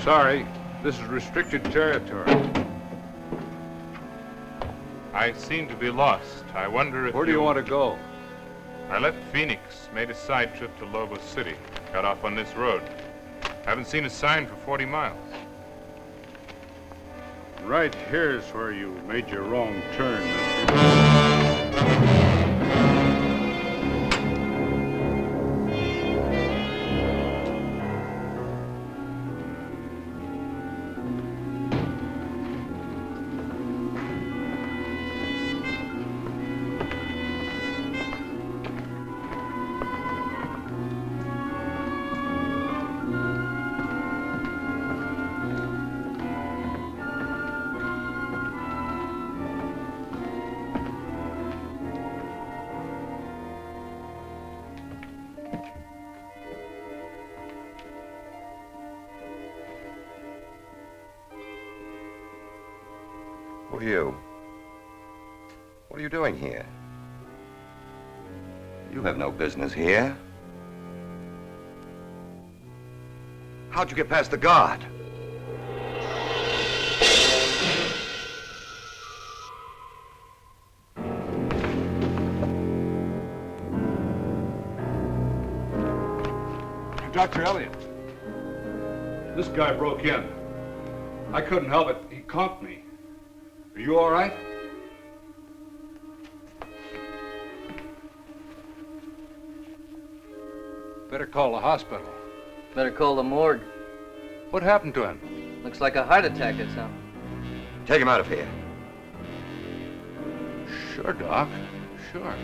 Sorry, this is restricted territory. I seem to be lost. I wonder if Where do you want to go? I left Phoenix, made a side trip to Lobos City. Got off on this road. Haven't seen a sign for 40 miles. Right here's where you made your wrong turn, mister. Who are you? What are you doing here? You have no business here. How'd you get past the guard? Dr. Elliot, this guy broke in. I couldn't help it. He conked me. Are you all right? Better call the hospital. Better call the morgue. What happened to him? Looks like a heart attack or something. Take him out of here. Sure, Doc. Sure.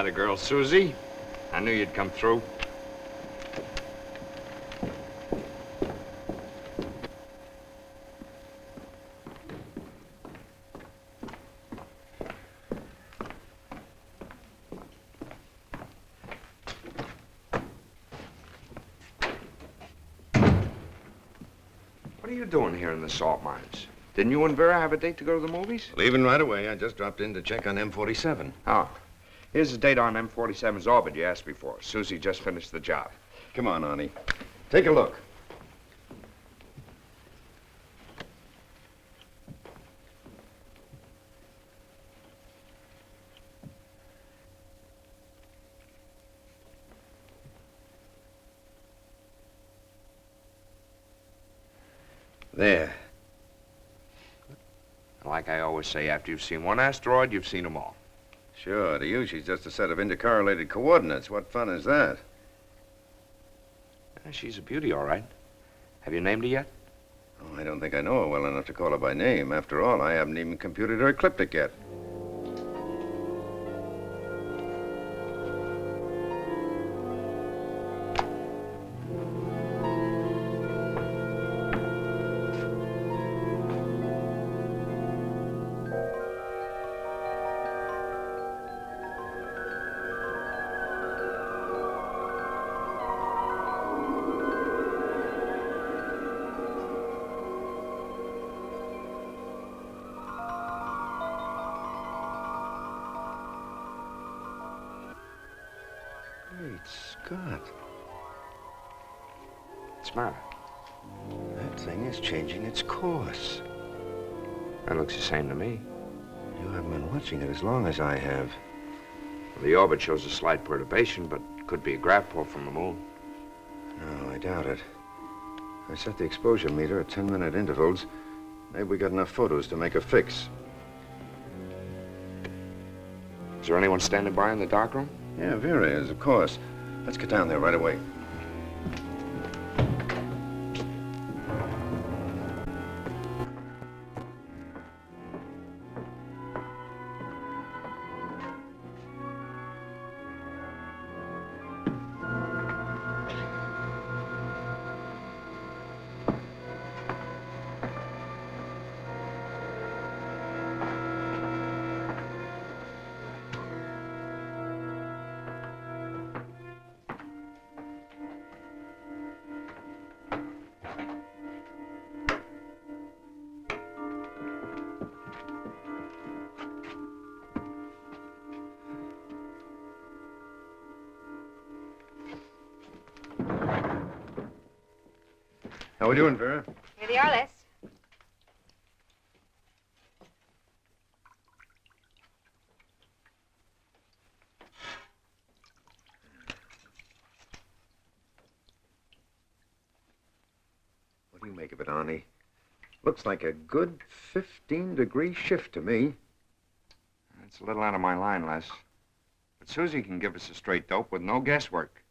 Atta girl, Susie. I knew you'd come through. What are you doing here in the salt mines? Didn't you and Vera have a date to go to the movies? Leaving right away. I just dropped in to check on M47. Oh. Here's the date on M47's orbit you asked me for. Susie just finished the job. Come on, Arnie. Take a look. There. Like I always say, after you've seen one asteroid, you've seen them all. Sure, to you, she's just a set of intercorrelated coordinates. What fun is that? She's a beauty, all right. Have you named her yet? Oh, I don't think I know her well enough to call her by name. After all, I haven't even computed her ecliptic yet. Great Scott. What's the matter? That thing is changing its course. That looks the same to me. You haven't been watching it as long as I have. The orbit shows a slight perturbation, but could be a grav pull from the moon. No, I doubt it. I set the exposure meter at 10-minute intervals. Maybe we got enough photos to make a fix. Is there anyone standing by in the darkroom? Yeah, Vera is, of course. Let's get down there right away. How we doing, Vera? Here they are, Les. What do you make of it, Arnie? Looks like a good 15-degree shift to me. It's a little out of my line, Les. But Susie can give us a straight dope with no guesswork.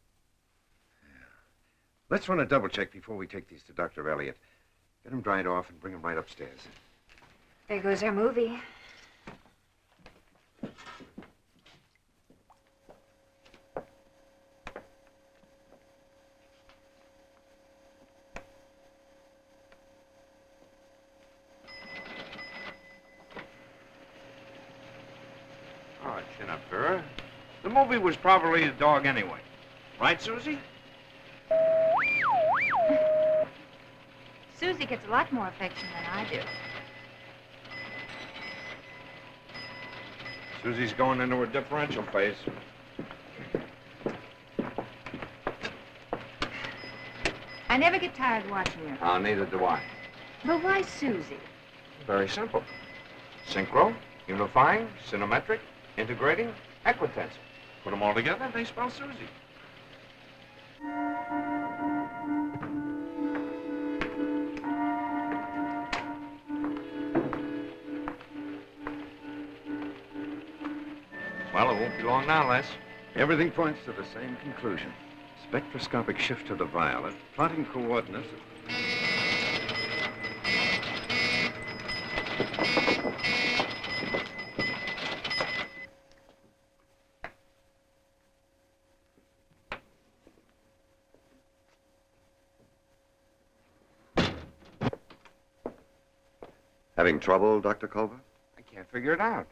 Let's run a double check before we take these to Dr. Elliott. Get them dried off and bring them right upstairs. There goes our movie. Oh, chin up, Vera. The movie was probably the dog anyway. Right, Susie? Susie gets a lot more affection than I do. Susie's going into her differential phase. I never get tired watching her. Oh, neither do I. But why Susie? Very simple. Synchro, unifying, sinometric, integrating, equitensor. Put them all together and they spell Susie. Well, it won't be long now, Les. Everything points to the same conclusion. Spectroscopic shift to the violet, plotting coordinates. Having trouble, Dr. Culver? I can't figure it out.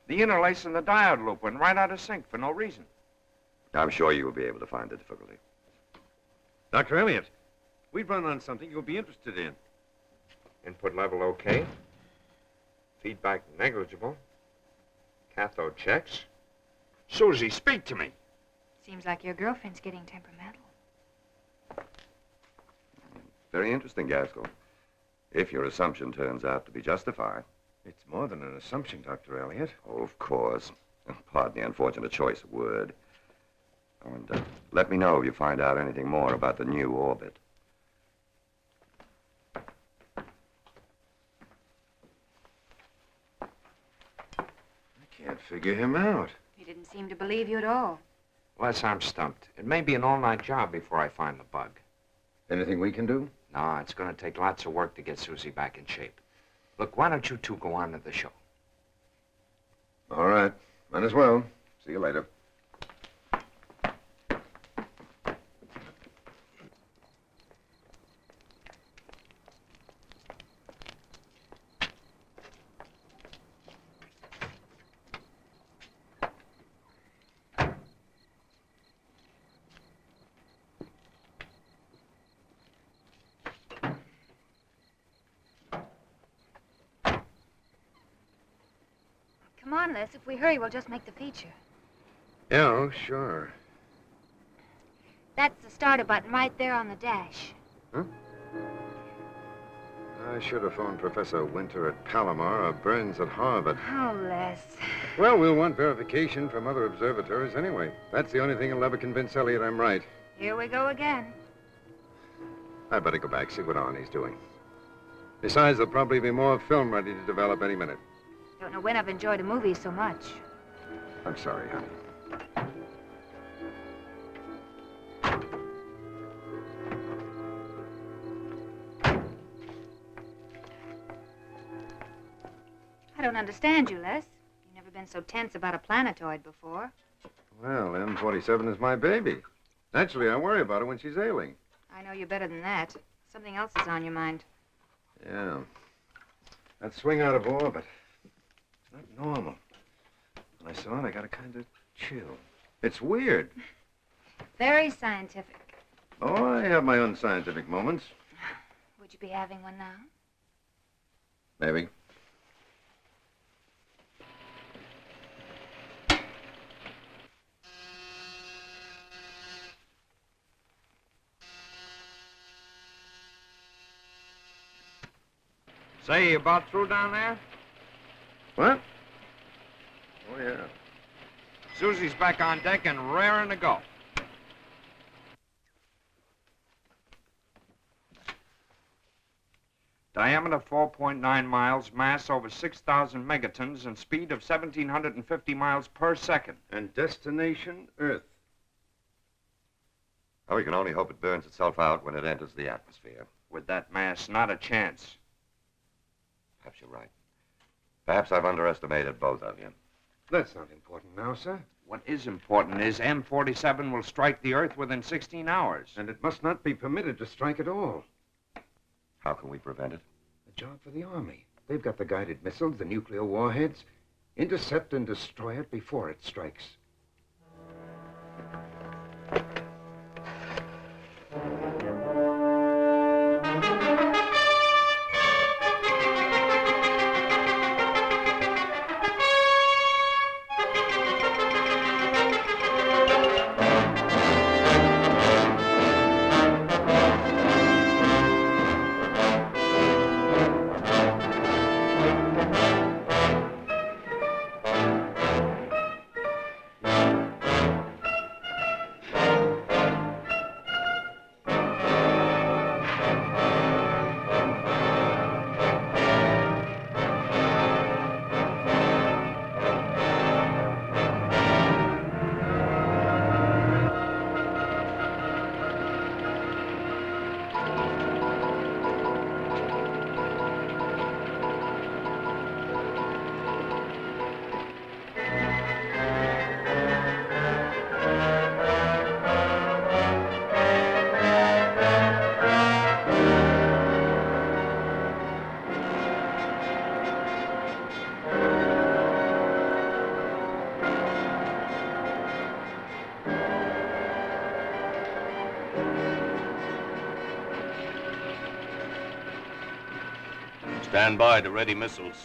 The interlace in the diode loop went right out of sync for no reason. I'm sure you will be able to find the difficulty. Dr. Elliott, we've run on something you'll be interested in. Input level okay. Feedback negligible. Cathode checks. Susie, speak to me. Seems like your girlfriend's getting temperamental. Very interesting, Gaskell. If your assumption turns out to be justified. It's more than an assumption, Dr. Elliott. Oh, of course. Pardon the unfortunate choice of word. And let me know if you find out anything more about the new orbit. I can't figure him out. He didn't seem to believe you at all. Les, I'm stumped. It may be an all-night job before I find the bug. Anything we can do? No, it's going to take lots of work to get Susie back in shape. Look, why don't you two go on to the show? All right. Might as well. See you later. Come on, Les. If we hurry, we'll just make the feature. Yeah, oh, sure. That's the starter button right there on the dash. Huh? I should have phoned Professor Winter at Palomar or Burns at Harvard. Oh, Les. Well, we'll want verification from other observatories anyway. That's the only thing that'll ever convince Elliot I'm right. Here we go again. I better go back, see what Arnie's doing. Besides, there'll probably be more film ready to develop any minute. Don't know when I've enjoyed a movie so much. I'm sorry, honey. I don't understand you, Les. You've never been so tense about a planetoid before. Well, M47 is my baby. Naturally, I worry about her when she's ailing. I know you better than that. Something else is on your mind. Yeah. That swing out of orbit. Not normal. When I saw it, I got a kind of chill. It's weird. Very scientific. Oh, I have my own scientific moments. Would you be having one now? Maybe. Say, you about through down there? What? Oh, yeah. Susie's back on deck and raring to go. Diameter 4.9 miles, mass over 6,000 megatons, and speed of 1,750 miles per second. And destination, Earth. Oh, we can only hope it burns itself out when it enters the atmosphere. With that mass, not a chance. Perhaps you're right. Perhaps I've underestimated both of you. That's not important now, sir. What is important is M47 will strike the Earth within 16 hours. And it must not be permitted to strike at all. How can we prevent it? A job for the Army. They've got the guided missiles, the nuclear warheads. Intercept and destroy it before it strikes. Stand by to ready missiles.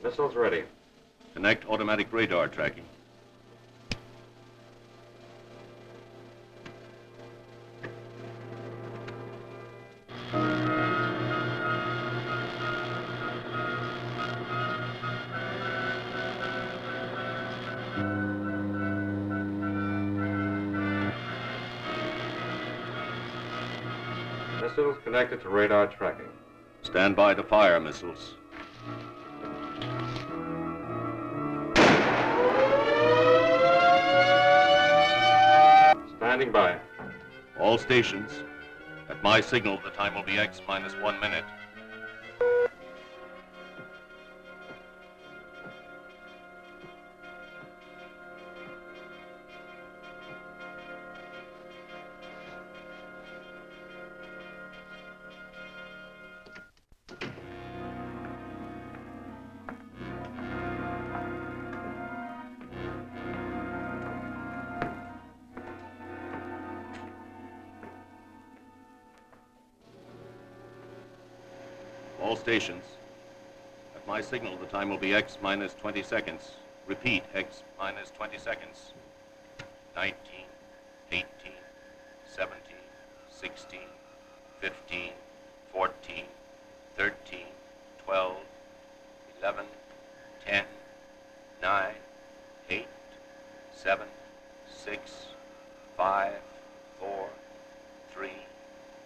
Missiles ready. Connect automatic radar tracking. Missiles connected to radar tracking. Stand by to fire missiles. Standing by. All stations. At my signal, the time will be X minus 1 minute. All stations. At my signal, the time will be X minus 20 seconds. Repeat, X minus 20 seconds. 19, 18, 17, 16, 15, 14, 13, 12, 11, 10, 9, 8, 7, 6, 5, 4, 3,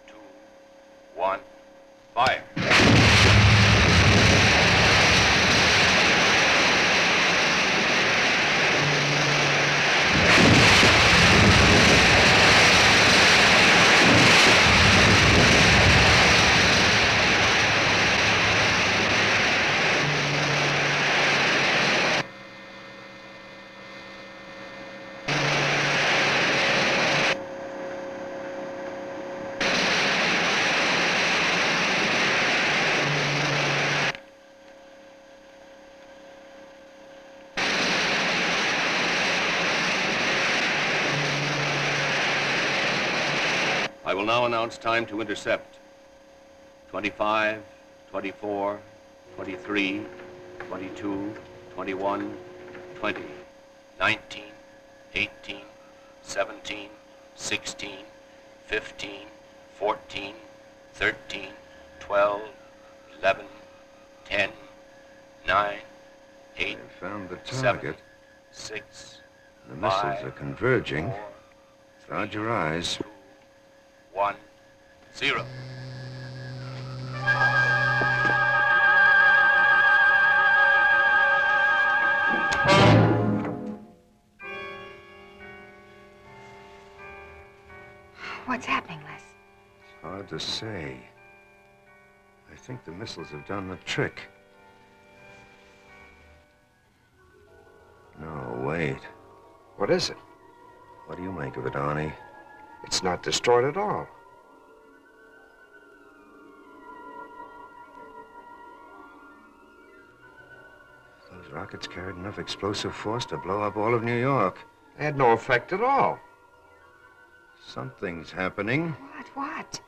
2, 1, fire. I will now announce time to intercept. 25, 24, 23, 22, 21, 20, 19, 18, 17, 16, 15, 14, 13, 12, 11, 10, 9, 8, I found the 7, target. 6, The missiles 5, are converging. 4, Guard your eyes. 1, 0. What's happening, Les? It's hard to say. I think the missiles have done the trick. No, wait. What is it? What do you make of it, Arnie? It's not destroyed at all. Those rockets carried enough explosive force to blow up all of New York. They had no effect at all. Something's happening. What?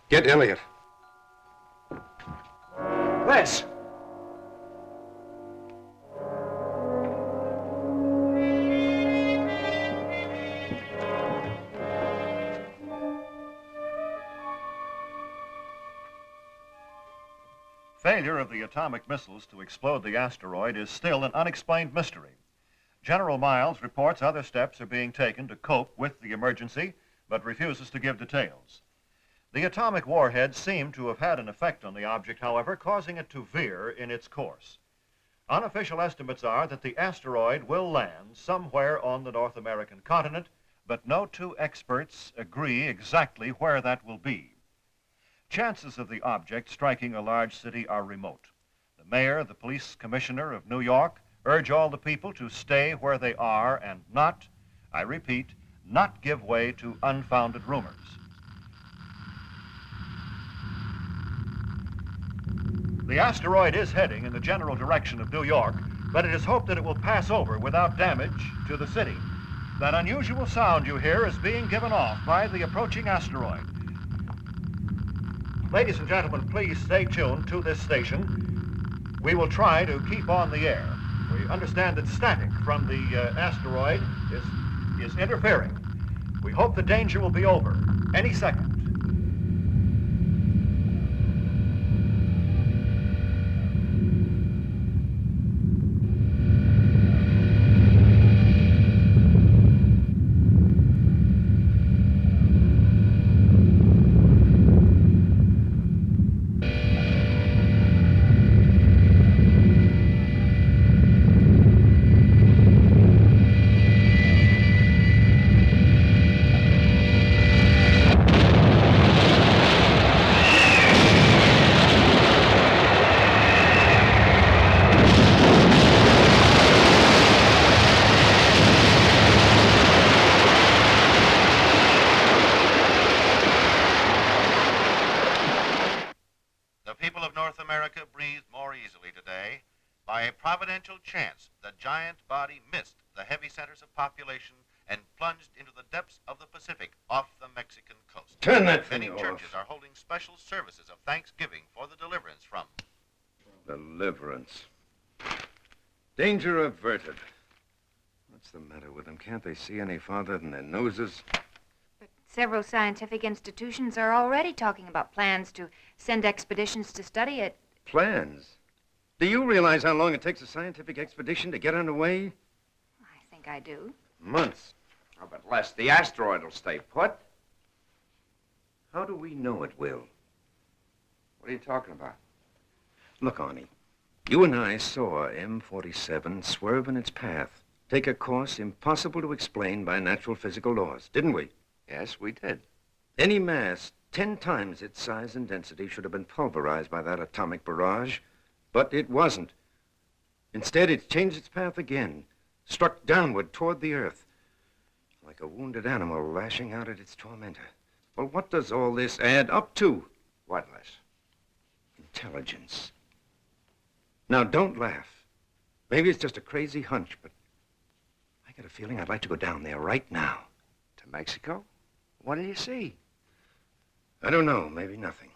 Get Elliot. Les! Failure of the atomic missiles to explode the asteroid is still an unexplained mystery. General Miles reports other steps are being taken to cope with the emergency, but refuses to give details. The atomic warheads seem to have had an effect on the object, however, causing it to veer in its course. Unofficial estimates are that the asteroid will land somewhere on the North American continent, but no two experts agree exactly where that will be. Chances of the object striking a large city are remote. The mayor, the police commissioner of New York, urge all the people to stay where they are and not, I repeat, not give way to unfounded rumors. The asteroid is heading in the general direction of New York, but it is hoped that it will pass over without damage to the city. That unusual sound you hear is being given off by the approaching asteroid. Ladies and gentlemen, please stay tuned to this station. We will try to keep on the air. We understand that static from the asteroid is interfering. We hope the danger will be over any second. By a providential chance, the giant body missed the heavy centers of population and plunged into the depths of the Pacific off the Mexican coast. Turn that Many thing churches off. are holding special services of thanksgiving for the deliverance from. Deliverance. Danger averted. What's the matter with them? Can't they see any farther than their noses? But several scientific institutions are already talking about plans to send expeditions to study it. Plans? Do you realize how long it takes a scientific expedition to get underway? I think I do. Months. Oh, but Les, the asteroid will stay put. How do we know it will? What are you talking about? Look, Arnie, you and I saw M47 swerve in its path, take a course impossible to explain by natural physical laws, didn't we? Yes, we did. Any mass 10 times its size and density should have been pulverized by that atomic barrage, but it wasn't. Instead, it changed its path again, struck downward toward the Earth, like a wounded animal lashing out at its tormentor. Well, what does all this add up to? What, Les? Intelligence. Now, don't laugh. Maybe it's just a crazy hunch, but I got a feeling I'd like to go down there right now. To Mexico? What do you see? I don't know. Maybe nothing.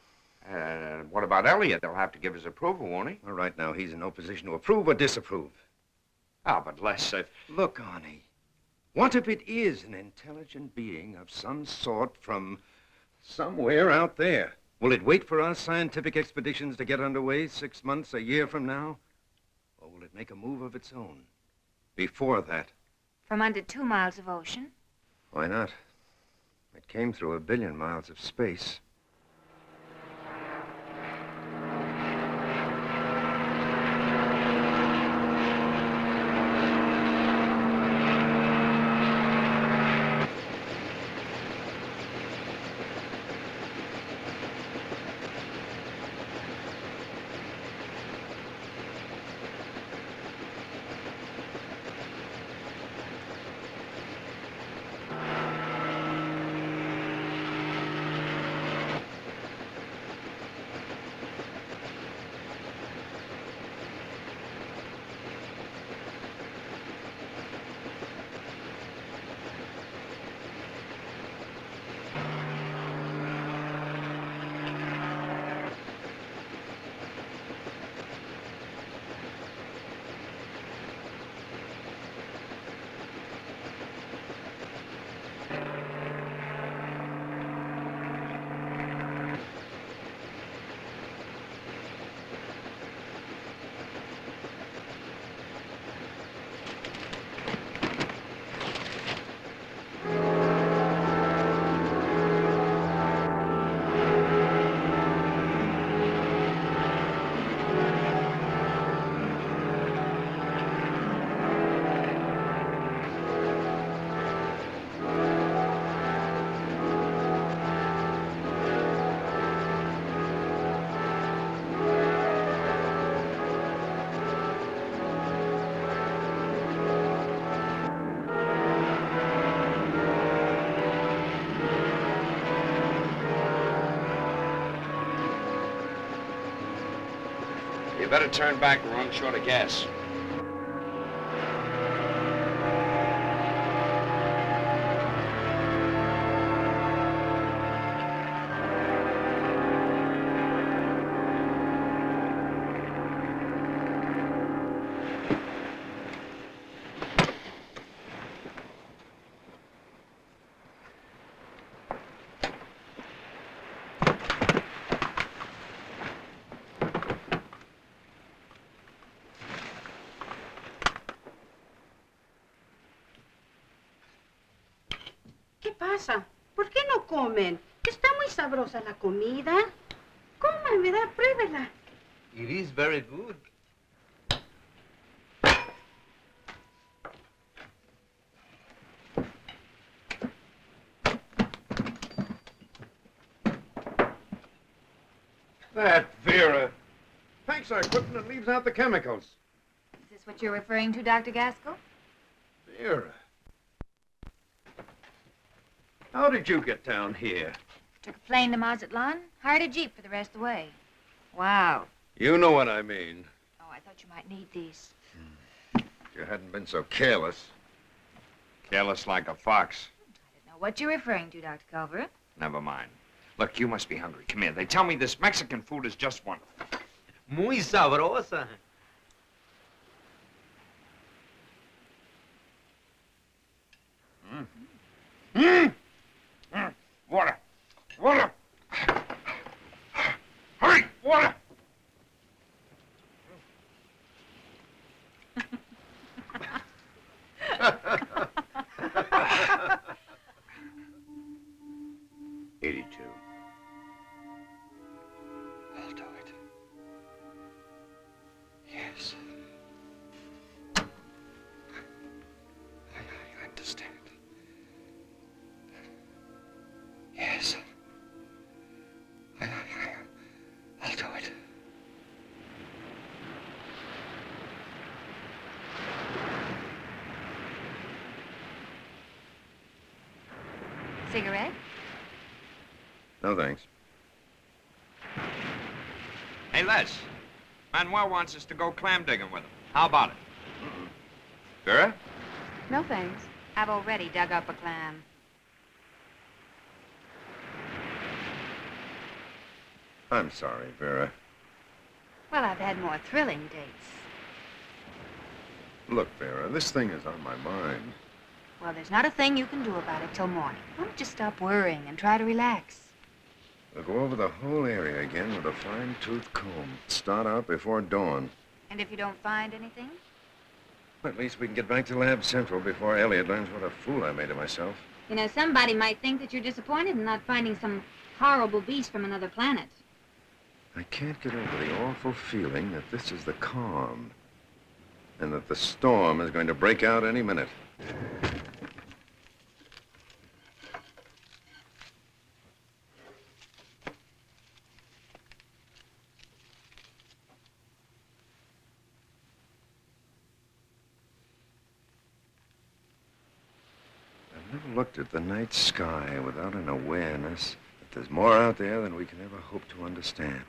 What about Elliot? They'll have to give his approval, won't he? Well, right now, he's in no position to approve or disapprove. Oh, but Les, Look, Arnie. What if it is an intelligent being of some sort from somewhere out there? Will it wait for our scientific expeditions to get underway 6 months, a year from now? Or will it make a move of its own before that? From under 2 miles of ocean? Why not? It came through 1 billion miles of space. You better turn back. We're running short of gas. ¿Qué pasa? ¿Por qué no comen? Está muy sabrosa la comida. Coman, ¿verdad? Pruébela. It is very good. That Vera packs our equipment and leaves out the chemicals. Is this what you're referring to, Dr. Gaskell? Vera. How did you get down here? Took a plane to Mazatlan, hired a Jeep for the rest of the way. Wow. You know what I mean. Oh, I thought you might need these. If you hadn't been so careless. Careless like a fox. Now, what you're referring to, Dr. Culver? Never mind. Look, you must be hungry. Come here. They tell me this Mexican food is just wonderful. Muy sabrosa. Water! Water! Hurry! Water! I'll do it. Yes. I understand. Yes. I'll do it. Cigarette? No, thanks. Hey, Les. Manuel wants us to go clam digging with him. How about it? Vera? No, thanks. I've already dug up a clam. I'm sorry, Vera. Well, I've had more thrilling dates. Look, Vera, this thing is on my mind. Well, there's not a thing you can do about it till morning. Why don't you stop worrying and try to relax? We'll go over the whole area again with a fine-tooth comb. Start out before dawn. And if you don't find anything? At least we can get back to Lab Central before Elliot learns what a fool I made of myself. You know, somebody might think that you're disappointed in not finding some horrible beast from another planet. I can't get over the awful feeling that this is the calm, and that the storm is going to break out any minute. I've never looked at the night sky without an awareness that there's more out there than we can ever hope to understand.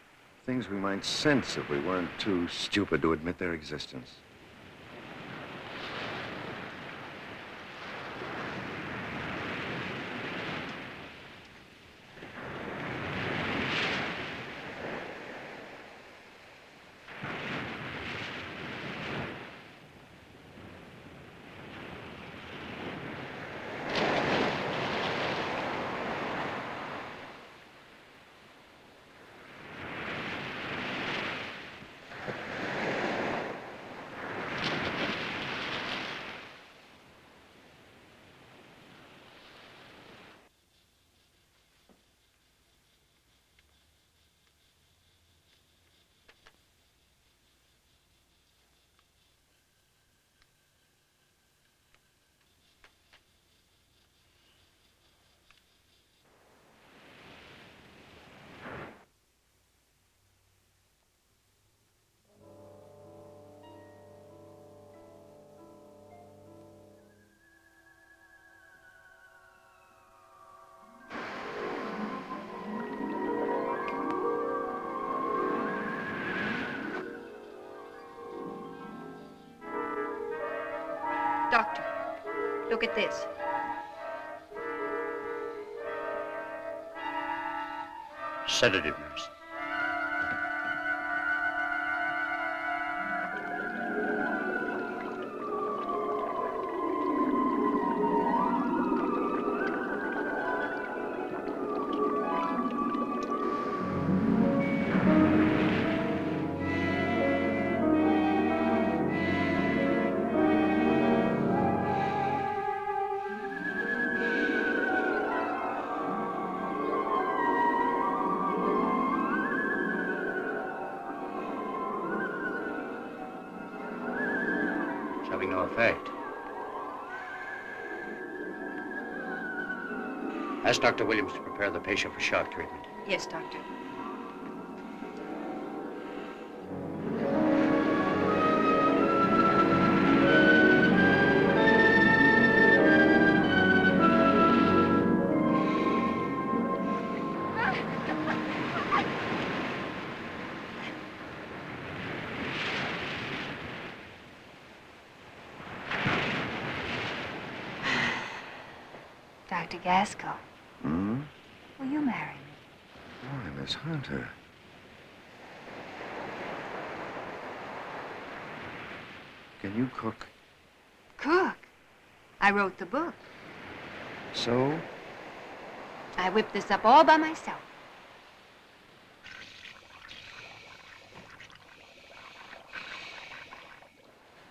Things we might sense if we weren't too stupid to admit their existence. Doctor, look at this. Sedative, nurse. Having no effect. Ask Dr. Williams to prepare the patient for shock treatment. Yes, doctor. Dr. Gaskell, Hmm? will you marry me? Why, Miss Hunter. Can you cook? Cook? I wrote the book. So? I whipped this up all by myself.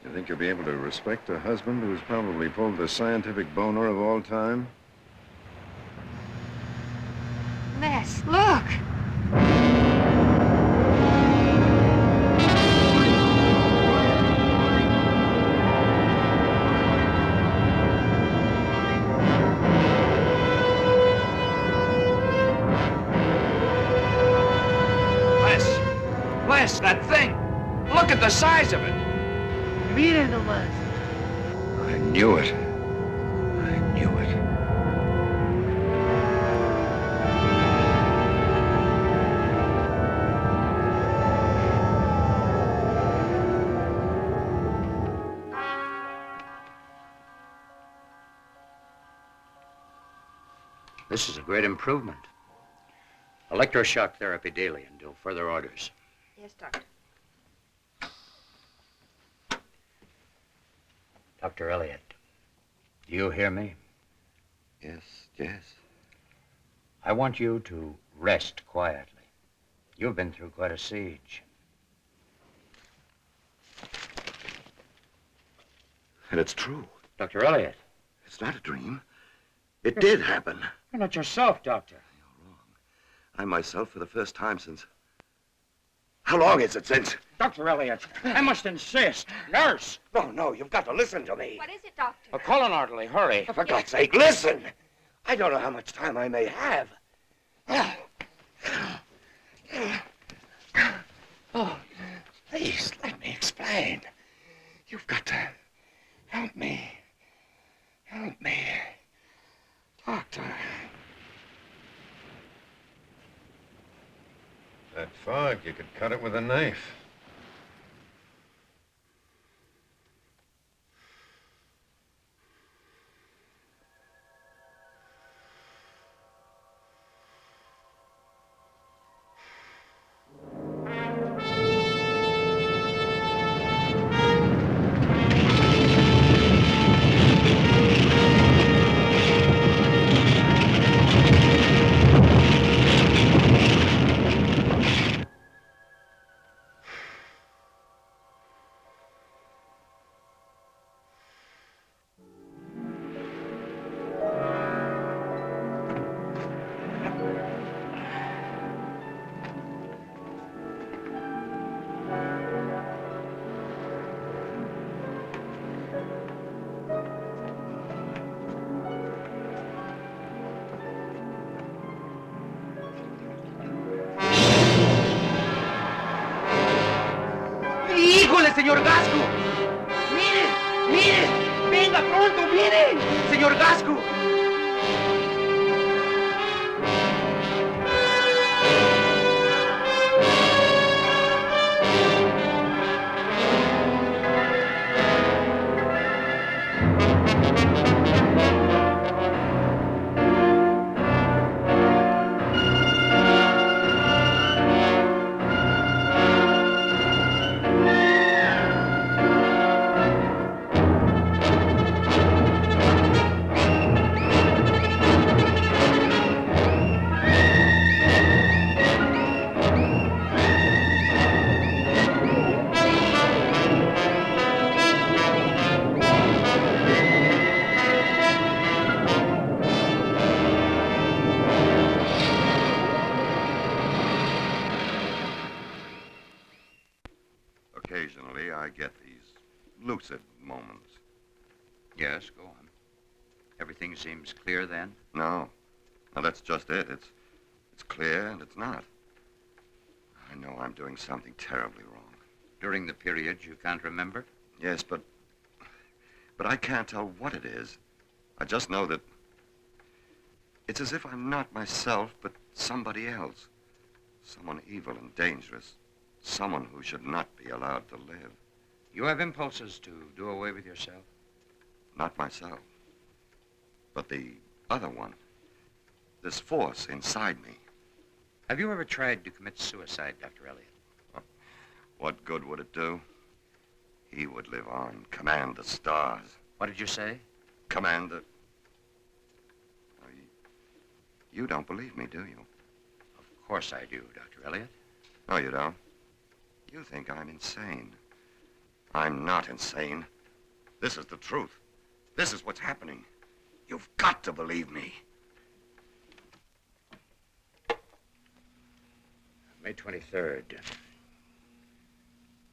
You think you'll be able to respect a husband who's probably pulled the scientific boner of all time? Les, look! Les, that thing! Look at the size of it! Miren nomás. I knew it. I knew it. This is a great improvement. Electroshock therapy daily until further orders. Yes, Doctor. Dr. Elliot, do you hear me? Yes, yes. I want you to rest quietly. You've been through quite a siege. And it's true. Dr. Elliot. It's not a dream. It did happen. You're not yourself, Doctor. I myself, for the first time since... How long is it since? Dr. Elliot, I must insist. Nurse! No, you've got to listen to me. What is it, Doctor? A colon artery, hurry. For God's sake, listen! I don't know how much time I may have. Oh, please, let me explain. You've got to help me. Help me. Doctor. That fog, you could cut it with a knife. ¡Híjole, señor Gasco! ¡Mire! ¡Mire! ¡Venga pronto! ¡Mire! ¡Señor Gasco! Occasionally, I get these lucid moments. Yes, go on. Everything seems clear then? No. No, that's just it. It's clear and it's not. I know I'm doing something terribly wrong. During the period you can't remember? Yes, but I can't tell what it is. I just know that it's as if I'm not myself, but somebody else. Someone evil and dangerous. Someone who should not be allowed to live. You have impulses to do away with yourself? Not myself, but the other one. This force inside me. Have you ever tried to commit suicide, Dr. Elliot? What good would it do? He would live on, command the stars. What did you say? Command the... You don't believe me, do you? Of course I do, Dr. Elliot. No, you don't. You think I'm insane. I'm not insane. This is the truth. This is what's happening. You've got to believe me. May 23rd.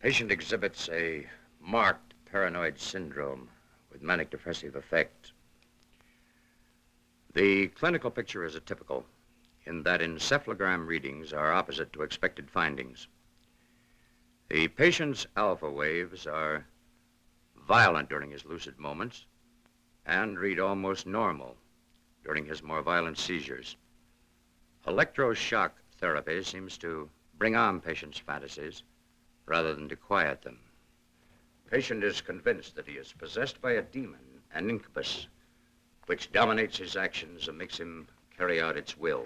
Patient exhibits a marked paranoid syndrome with manic depressive effect. The clinical picture is atypical in that encephalogram readings are opposite to expected findings. The patient's alpha waves are violent during his lucid moments and read almost normal during his more violent seizures. Electroshock therapy seems to bring on patient's fantasies rather than to quiet them. Patient is convinced that he is possessed by a demon, an incubus, which dominates his actions and makes him carry out its will.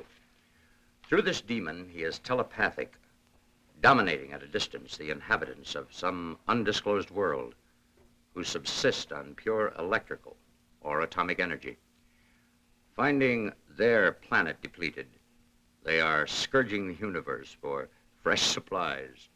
Through this demon, he is telepathic, dominating at a distance the inhabitants of some undisclosed world who subsist on pure electrical or atomic energy. Finding their planet depleted, they are scourging the universe for fresh supplies.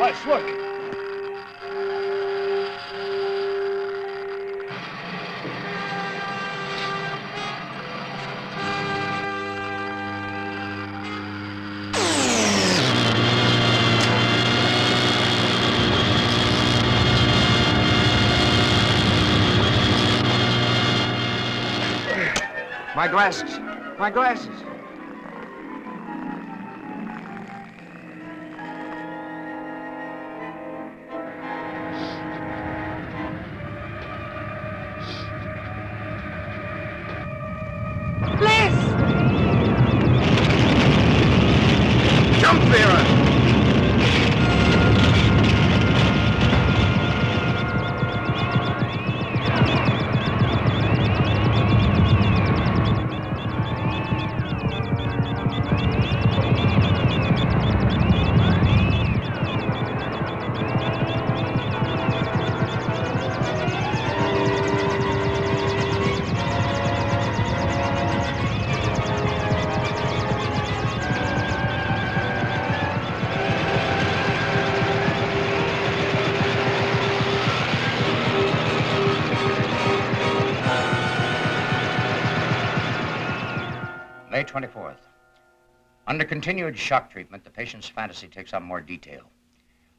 Wes, look. My glasses. My glasses. Jump, Vera! May 24th. Under continued shock treatment, the patient's fantasy takes on more detail.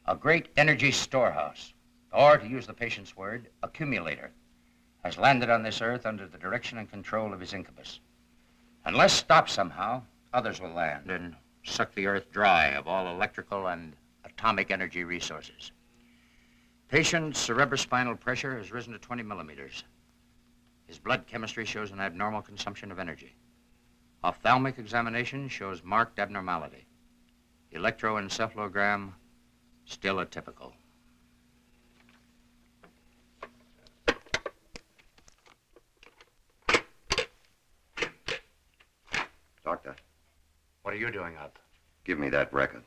A great energy storehouse, or to use the patient's word, accumulator, has landed on this earth under the direction and control of his incubus. Unless stopped somehow, others will land and suck the earth dry of all electrical and atomic energy resources. Patient's cerebrospinal pressure has risen to 20 millimeters. His blood chemistry shows an abnormal consumption of energy. Ophthalmic examination shows marked abnormality. Electroencephalogram, still atypical. Doctor. What are you doing up? Give me that record.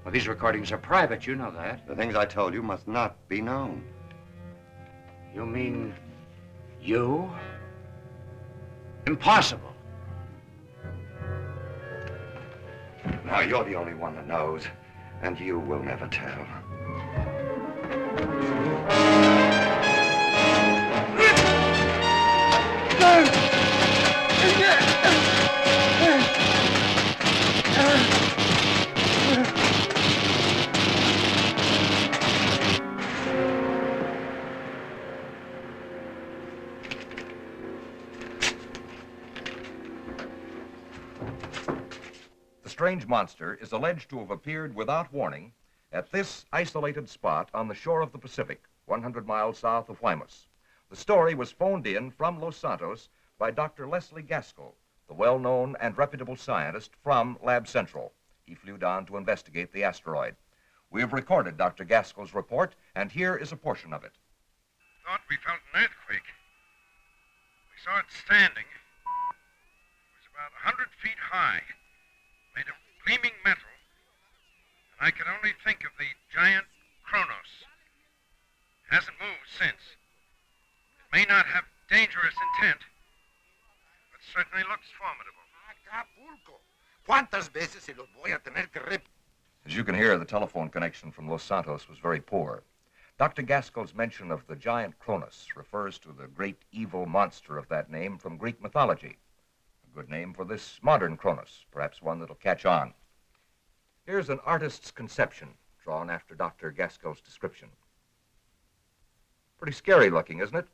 Well, these recordings are private, you know that. The things I told you must not be known. You mean you? Impossible. Now, you're the only one that knows, and you will never tell. The strange monster is alleged to have appeared without warning at this isolated spot on the shore of the Pacific, 100 miles south of Guaymas. The story was phoned in from Los Santos by Dr. Leslie Gaskell, the well-known and reputable scientist from Lab Central. He flew down to investigate the asteroid. We have recorded Dr. Gaskell's report, and here is a portion of it. Thought we felt an earthquake. We saw it standing. It was about 100 feet high, made of gleaming metal, and I could only think of the giant Kronos. Hasn't moved since. It may not have dangerous intent, but certainly looks formidable. Acapulco. ¿Cuántas veces se los voy a tener que repetir? As you can hear, the telephone connection from Los Santos was very poor. Dr. Gaskell's mention of the giant Kronos refers to the great evil monster of that name from Greek mythology. A good name for this modern Kronos, perhaps one that'll catch on. Here's an artist's conception, drawn after Dr. Gaskell's description. Pretty scary looking, isn't it?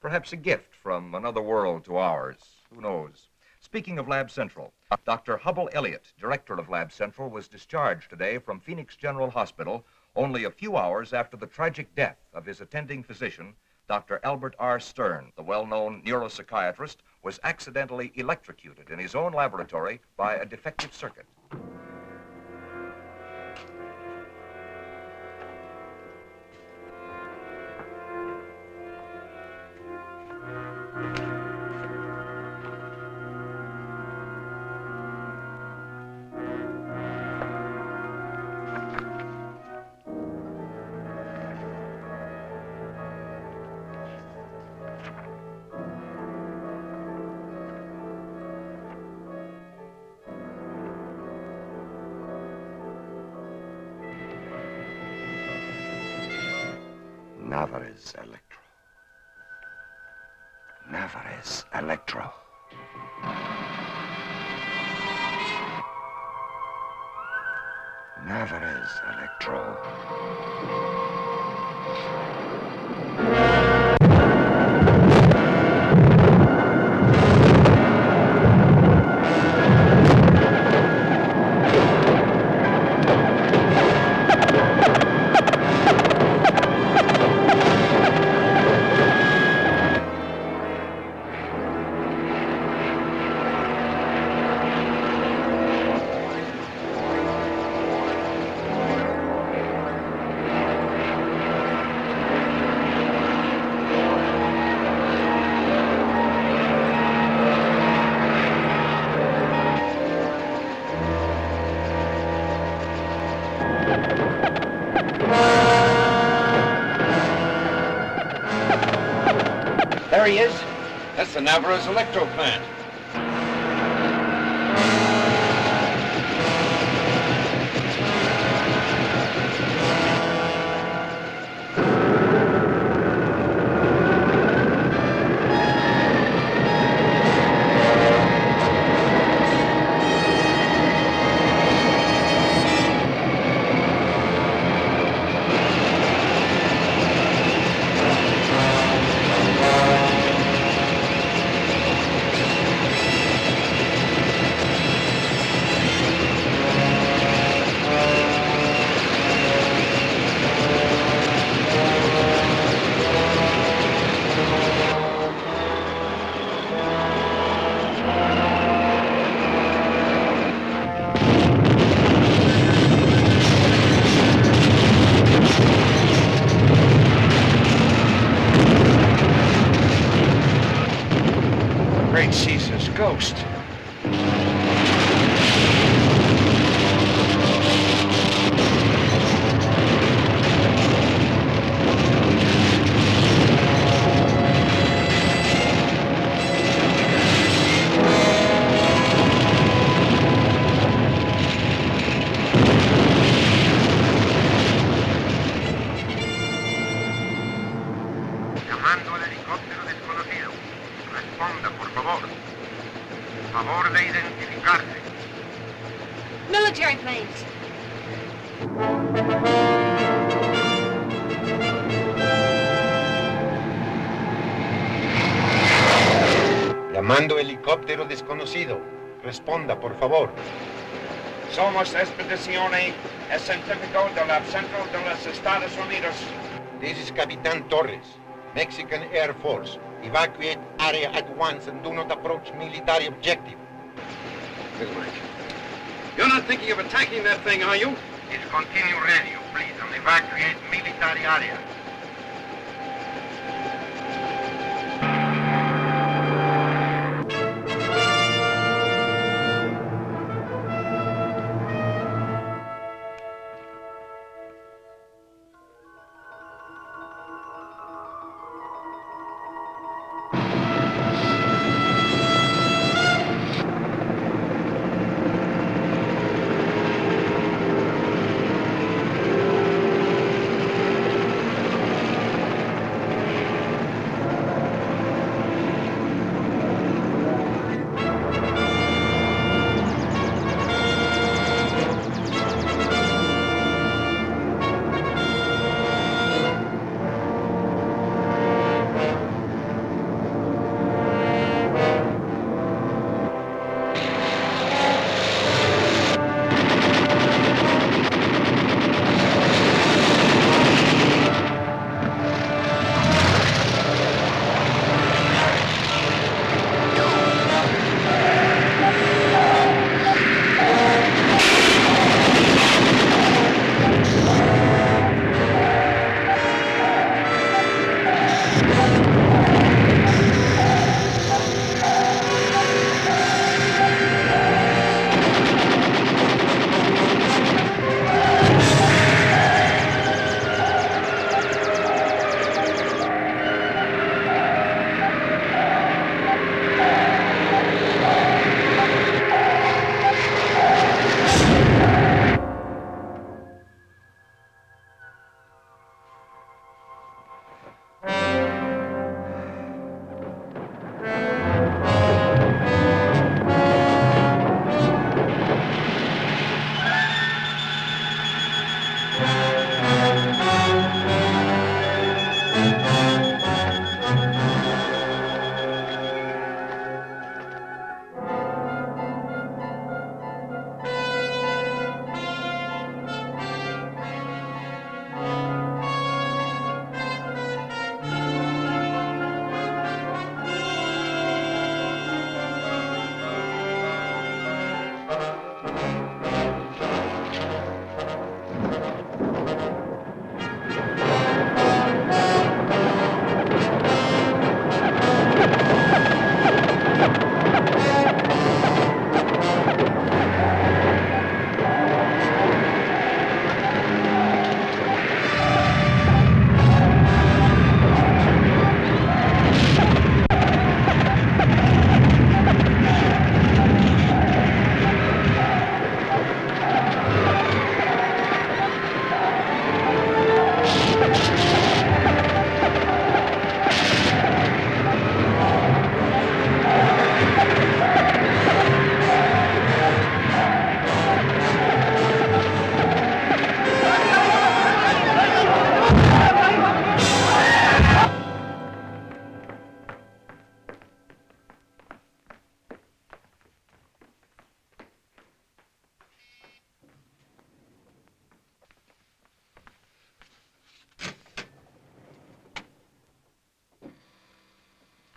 Perhaps a gift from another world to ours. Who knows? Speaking of Lab Central, Dr. Hubble Elliott, director of Lab Central, was discharged today from Phoenix General Hospital only a few hours after the tragic death of his attending physician, Dr. Albert R. Stern. The well-known neuropsychiatrist was accidentally electrocuted in his own laboratory by a defective circuit. Navarez Electro. Navarez Electro. Navarez Electro. There he is. That's the Navarez electro plant. ghost. Llamando al helicóptero desconocido. Responda, por favor. Favor de identificarse. Military planes. Llamando helicóptero desconocido. Responda, por favor. Somos expediciones científico del Lab Central de los Estados Unidos. This is Capitan Torres, Mexican Air Force. Evacuate area at once and do not approach military objective. Miss Mike, you're not thinking of attacking that thing, are you? Discontinue radio, please, and evacuate military area.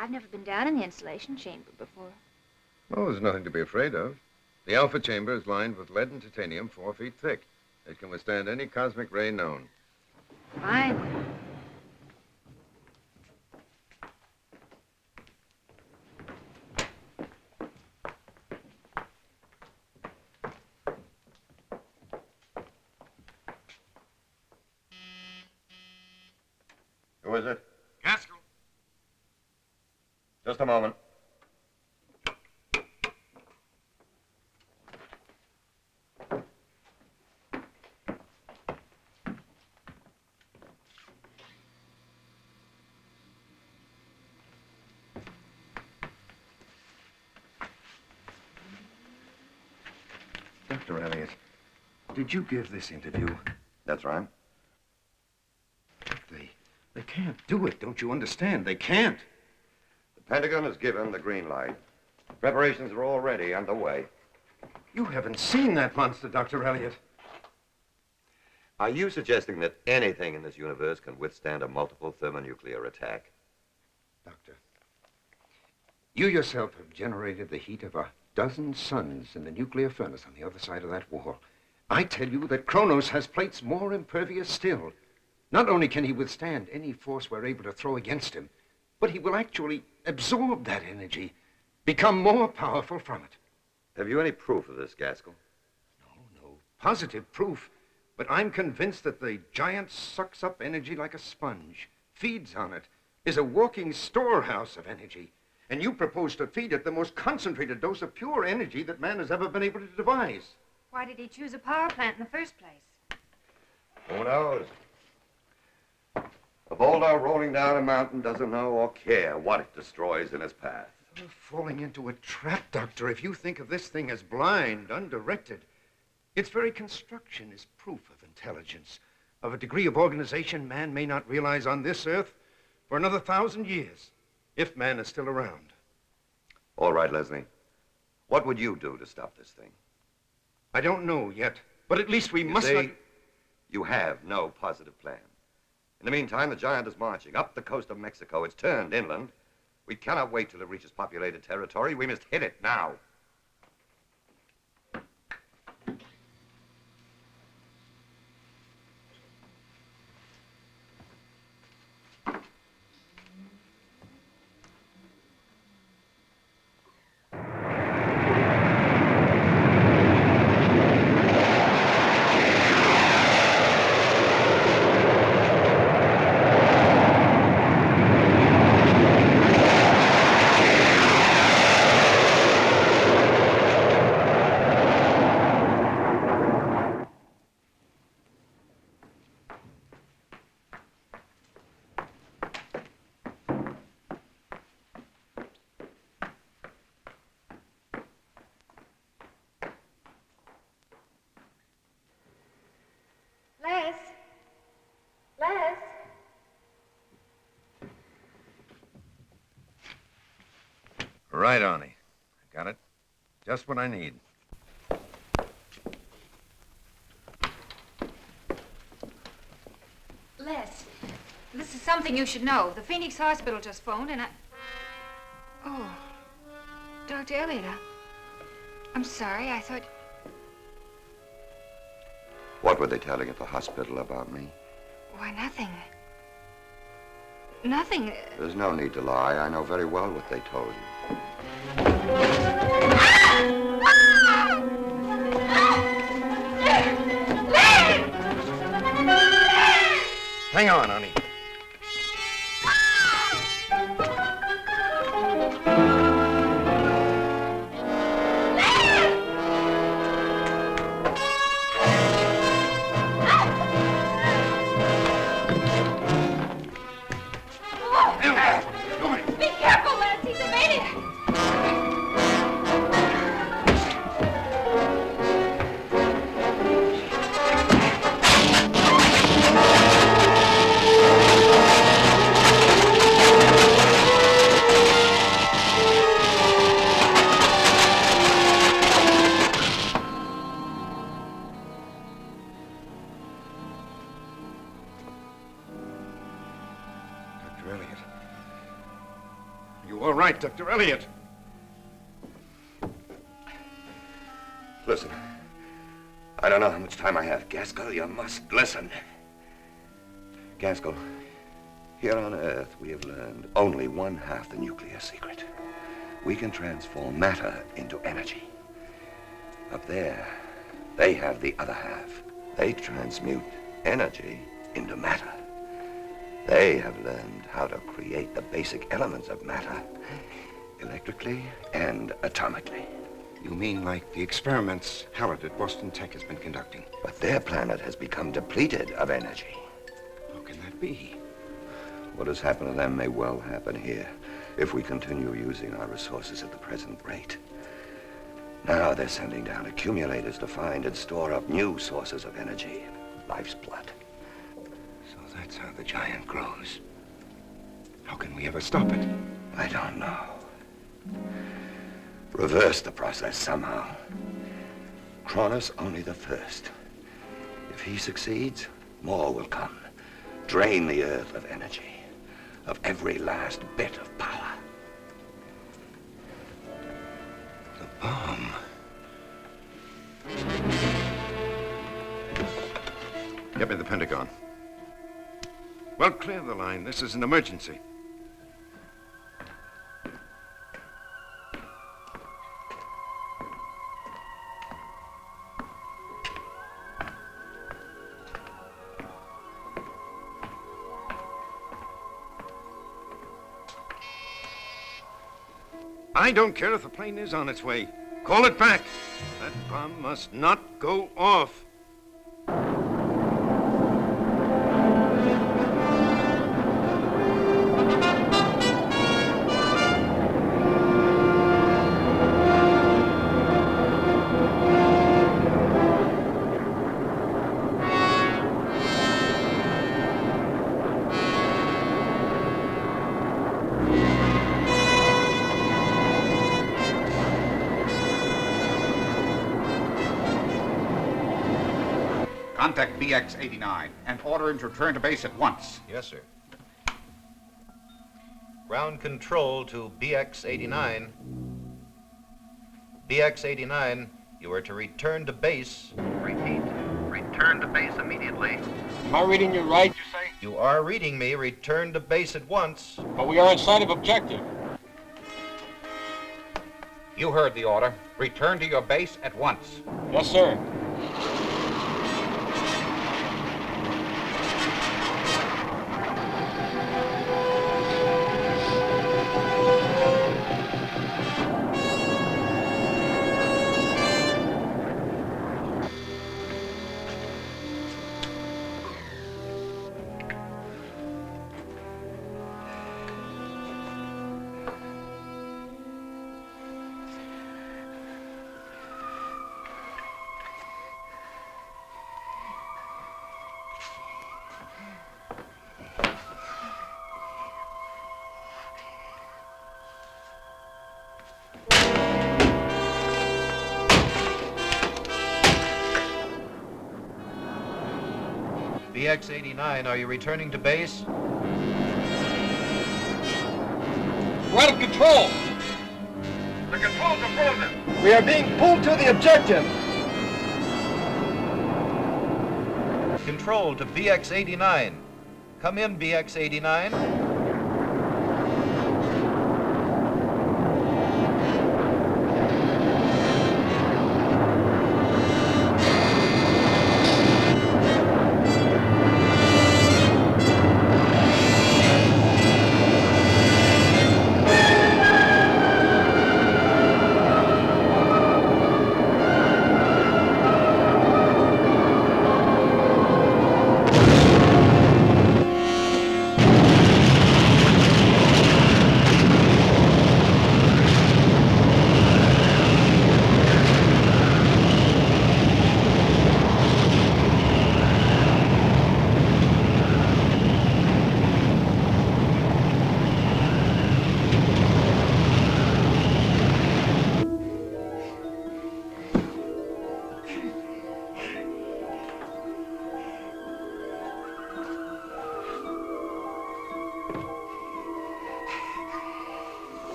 I've never been down in the insulation chamber before. Oh, there's nothing to be afraid of. The alpha chamber is lined with lead and titanium 4 feet thick. It can withstand any cosmic ray known. Fine. is it? Gaskell. Just a moment. Dr. Elliot, did you give this interview? That's right. They can't do it, don't you understand? They can't. The Pentagon has given the green light. Preparations are already underway. You haven't seen that monster, Dr. Elliot. Are you suggesting that anything in this universe can withstand a multiple thermonuclear attack? Doctor, you yourself have generated the heat of a dozen suns in the nuclear furnace on the other side of that wall. I tell you that Kronos has plates more impervious still. Not only can he withstand any force we're able to throw against him, but he will actually absorb that energy, become more powerful from it. Have you any proof of this, Gaskell? No positive proof. But I'm convinced that the giant sucks up energy like a sponge, feeds on it, is a walking storehouse of energy. And you propose to feed it the most concentrated dose of pure energy that man has ever been able to devise. Why did he choose a power plant in the first place? Who knows? A boulder rolling down a mountain doesn't know or care what it destroys in its path. You're falling into a trap, Doctor, if you think of this thing as blind, undirected. Its very construction is proof of intelligence, of a degree of organization man may not realize on this earth for another 1,000 years, if man is still around. All right, Leslie. What would you do to stop this thing? I don't know yet, but at least we must not... You have no positive plan. In the meantime, the giant is marching up the coast of Mexico. It's turned inland. We cannot wait till it reaches populated territory. We must hit it now. Right, Arnie. Got it. Just what I need. Les, this is something you should know. The Phoenix Hospital just phoned and I... Oh, Dr. Elliot, I'm sorry. I thought... What were they telling at the hospital about me? Why, nothing. Nothing. There's no need to lie. I know very well what they told you. Hang on, honey. Be careful, Les. He's a maniac. Dr. Elliot. You all right, Dr. Elliot? Listen. I don't know how much time I have. Gaskell, you must listen. Gaskell, here on Earth we have learned only one half the nuclear secret. We can transform matter into energy. Up there, they have the other half. They transmute energy into matter. They have learned how to create the basic elements of matter, electrically and atomically. You mean like the experiments Howard at Boston Tech has been conducting? But their planet has become depleted of energy. How can that be? What has happened to them may well happen here if we continue using our resources at the present rate. Now they're sending down accumulators to find and store up new sources of energy, life's blood. So that's how the giant grows. How can we ever stop it? I don't know. Reverse the process somehow. Kronos only the first. If he succeeds, more will come. Drain the Earth of energy, of every last bit of power. The bomb. Get me the Pentagon. Well, clear the line. This is an emergency. I don't care if the plane is on its way. Call it back. That bomb must not go off. Contact BX-89 and order him to return to base at once. Yes, sir. Ground control to BX-89. BX-89, you are to return to base. Repeat. Return to base immediately. Am I reading you right, you say? You are reading me. Return to base at once. But we are inside of objective. You heard the order. Return to your base at once. Yes, sir. BX-89, are you returning to base? We're out of control. The controls are frozen. We are being pulled to the objective. Control to BX-89. Come in, BX-89.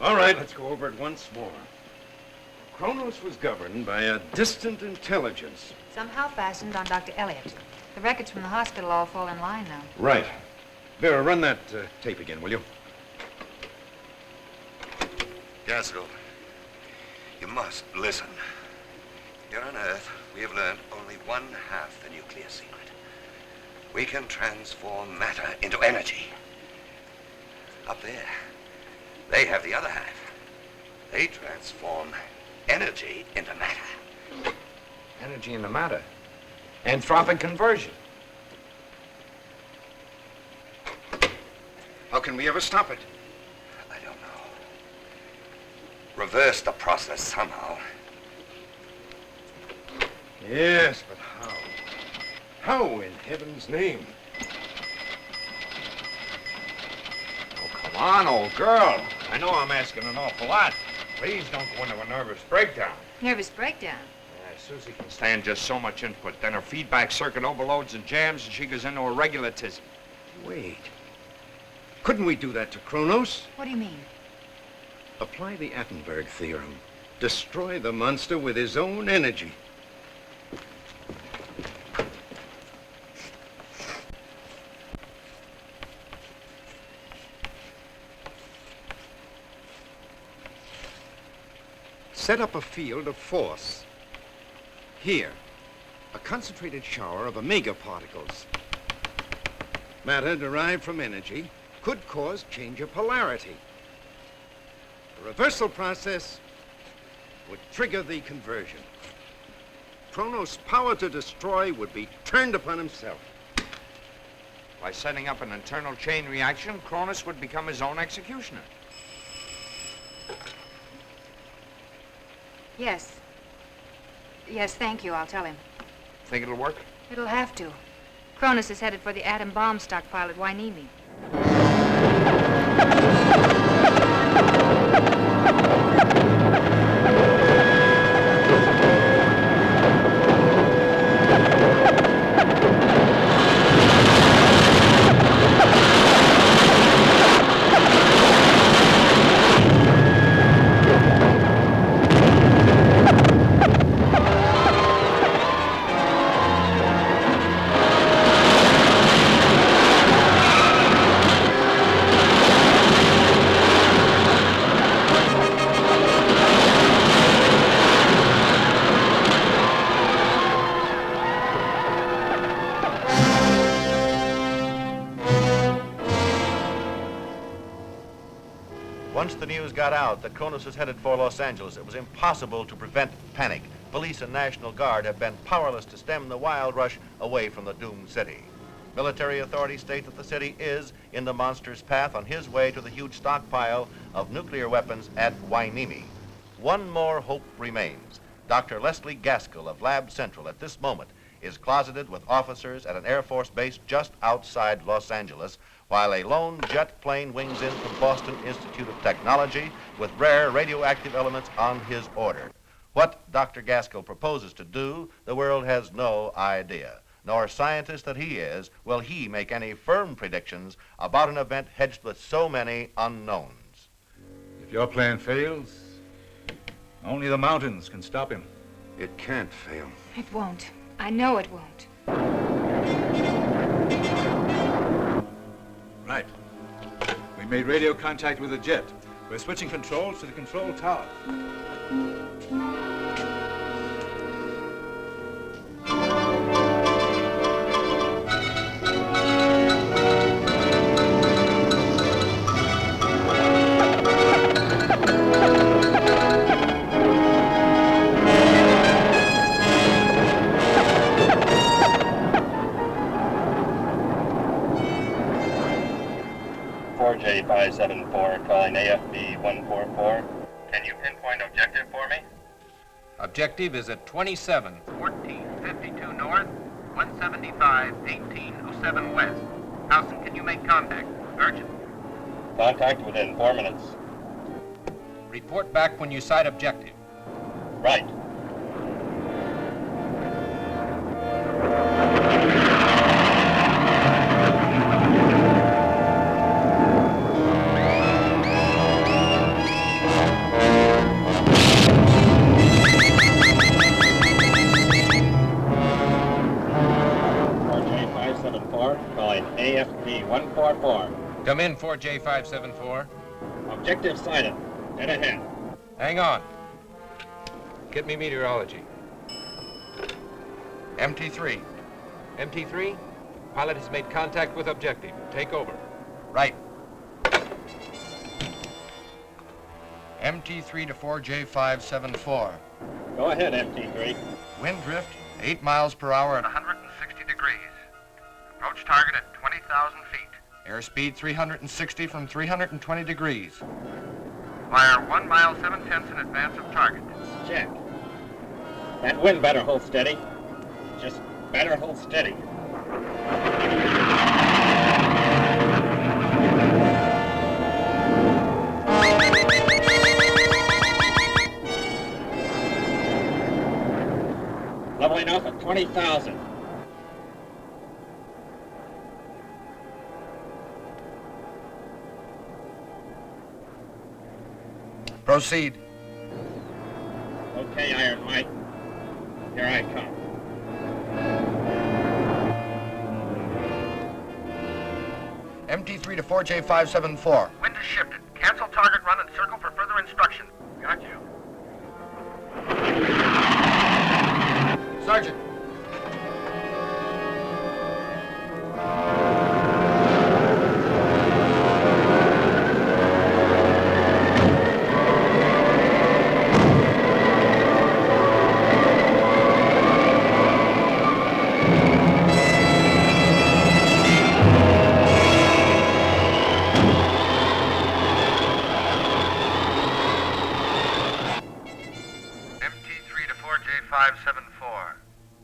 All right, let's go over it once more. Kronos was governed by a distant intelligence. Somehow fastened on Dr. Elliot. The records from the hospital all fall in line now. Right. Vera, run that tape again, will you? Gaskell, you must listen. Here on Earth, we have learned only one half the nuclear secret. We can transform matter into energy. Up there, they have the other half. They transform energy into matter. Energy into matter. Anthropic conversion. How can we ever stop it? I don't know. Reverse the process somehow. Yes, but how? How in heaven's name? Oh, come on, old girl. I know I'm asking an awful lot. Please don't go into a nervous breakdown. Nervous breakdown? Susie can stand just so much input. Then her feedback circuit overloads and jams, and she goes into a regulativism. Wait. Couldn't we do that to Kronos? What do you mean? Apply the Attenberg theorem. Destroy the monster with his own energy. Set up a field of force. Here, a concentrated shower of omega particles. Matter derived from energy could cause change of polarity. The reversal process would trigger the conversion. Kronos' power to destroy would be turned upon himself. By setting up an internal chain reaction, Kronos would become his own executioner. Yes. Yes, thank you. I'll tell him. Think it'll work? It'll have to. Kronos is headed for the atom bomb stockpile at Wainimi. Once the news got out that Kronos was headed for Los Angeles, it was impossible to prevent panic. Police and National Guard have been powerless to stem the wild rush away from the doomed city. Military authorities state that the city is in the monster's path on his way to the huge stockpile of nuclear weapons at Wainimi. One more hope remains. Dr. Leslie Gaskell of Lab Central at this moment is closeted with officers at an Air Force base just outside Los Angeles, while a lone jet plane wings in from Boston Institute of Technology with rare radioactive elements on his order. What Dr. Gaskell proposes to do, the world has no idea. Nor, scientist that he is, will he make any firm predictions about an event hedged with so many unknowns. If your plan fails, only the mountains can stop him. It can't fail. It won't. I know it won't. Right. We made radio contact with the jet. We're switching controls to the control tower. J574 calling AFB 144. Can you pinpoint objective for me? Objective is at 27. 1452 north, 175, 1807 west. How soon can you make contact? Urgent. Contact within 4 minutes. Report back when you sight objective. Right. 574, calling AFP 144. Come in, 4J574. Objective sighted. Dead ahead. Hang on. Get me meteorology. MT3. MT3, pilot has made contact with objective. Take over. Right. MT3 to 4J574. Go ahead, MT3. Wind drift, 8 miles per hour at 160 degrees. Approach target at 20,000 feet. airspeed 360 from 320 degrees. Fire 1 mile 7/10 in advance of target. Check. That wind better hold steady. Just better hold steady. Leveling off at 20,000. Proceed. Okay, Iron Mike. Here I come. MT3 to 4J574. Wind is shifted. Cancel target run and circle for further instruction. Got you. Sergeant.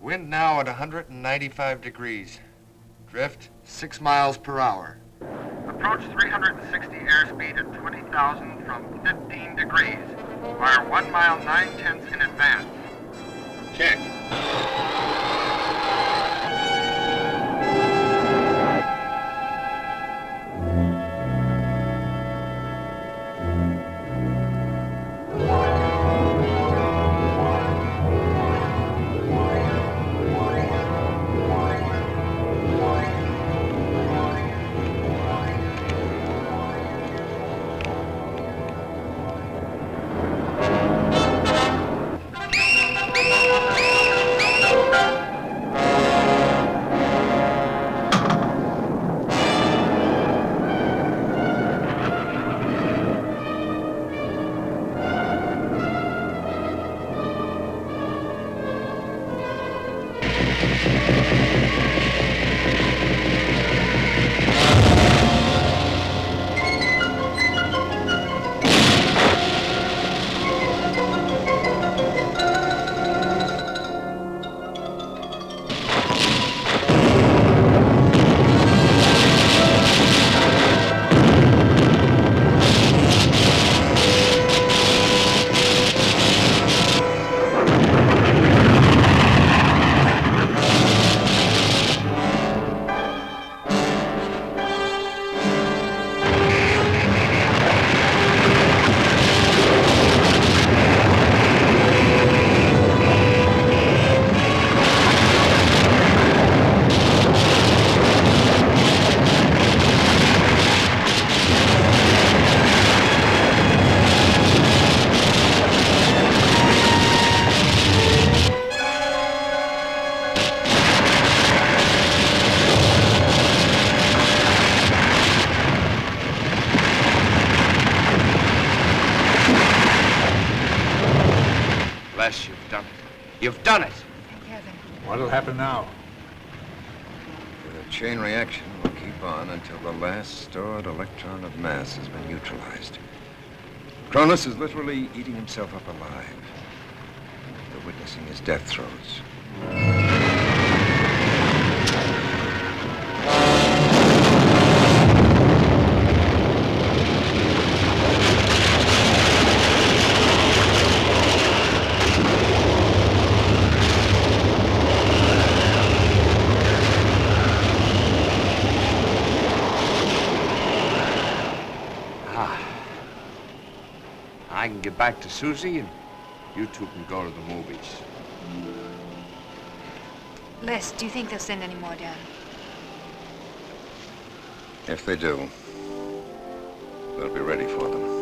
Wind now at 195 degrees. Drift 6 miles per hour. Approach 360 airspeed at 20,000 from 15 degrees. Fire 1 mile 9/10 in advance. Check. Les, you've done it. You've done it. Thank heaven. What'll happen now? The chain reaction will keep on until the last stored electron of mass has been neutralized. Kronos is literally eating himself up alive. We're witnessing his death throes. I can get back to Susie, and you two can go to the movies. Les, do you think they'll send any more down? If they do, we'll be ready for them.